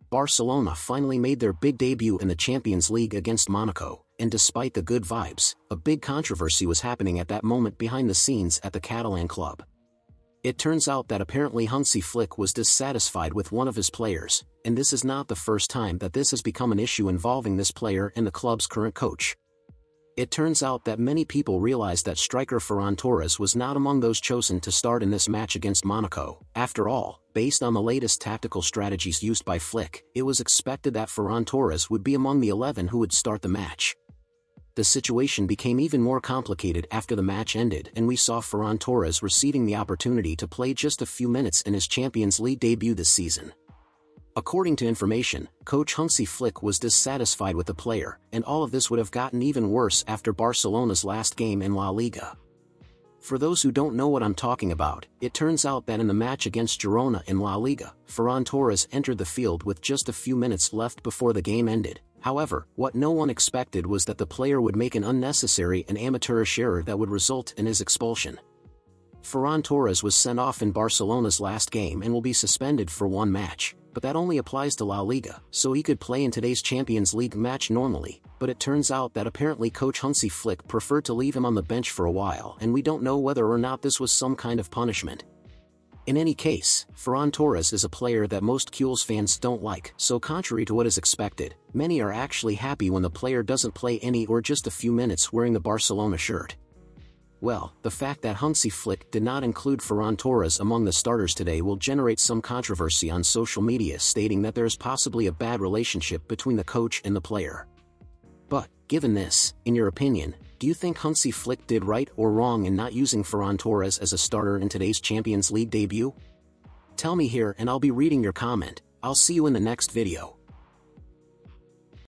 Barcelona finally made their big debut in the Champions League against Monaco, and despite the good vibes, a big controversy was happening at that moment behind the scenes at the Catalan club. It turns out that apparently Hansi was dissatisfied with one of his players, and this is not the first time that this has become an issue involving this player and the club's current coach. It turns out that many people realized that striker Ferran Torres was not among those chosen to start in this match against Monaco. After all, based on the latest tactical strategies used by Flick, it was expected that Ferran Torres would be among the 11 who would start the match. The situation became even more complicated after the match ended and we saw Ferran Torres receiving the opportunity to play just a few minutes in his Champions League debut this season. According to information, coach Hansi was dissatisfied with the player, and all of this would have gotten even worse after Barcelona's last game in La Liga. For those who don't know what I'm talking about, it turns out that in the match against Girona in La Liga, Ferran Torres entered the field with just a few minutes left before the game ended. However, what no one expected was that the player would make an unnecessary and amateurish error that would result in his expulsion. Ferran Torres was sent off in Barcelona's last game and will be suspended for one match, but that only applies to La Liga, so he could play in today's Champions League match normally, but it turns out that apparently coach Hansi preferred to leave him on the bench for a while and we don't know whether or not this was some kind of punishment. In any case, Ferran Torres is a player that most CULÉS fans don't like, so contrary to what is expected, many are actually happy when the player doesn't play any or just a few minutes wearing the Barcelona shirt. Well, the fact that Hansi did not include Ferran Torres among the starters today will generate some controversy on social media stating that there is possibly a bad relationship between the coach and the player. But, given this, in your opinion, do you think Hansi did right or wrong in not using Ferran Torres as a starter in today's Champions League debut? Tell me here and I'll be reading your comment. I'll see you in the next video.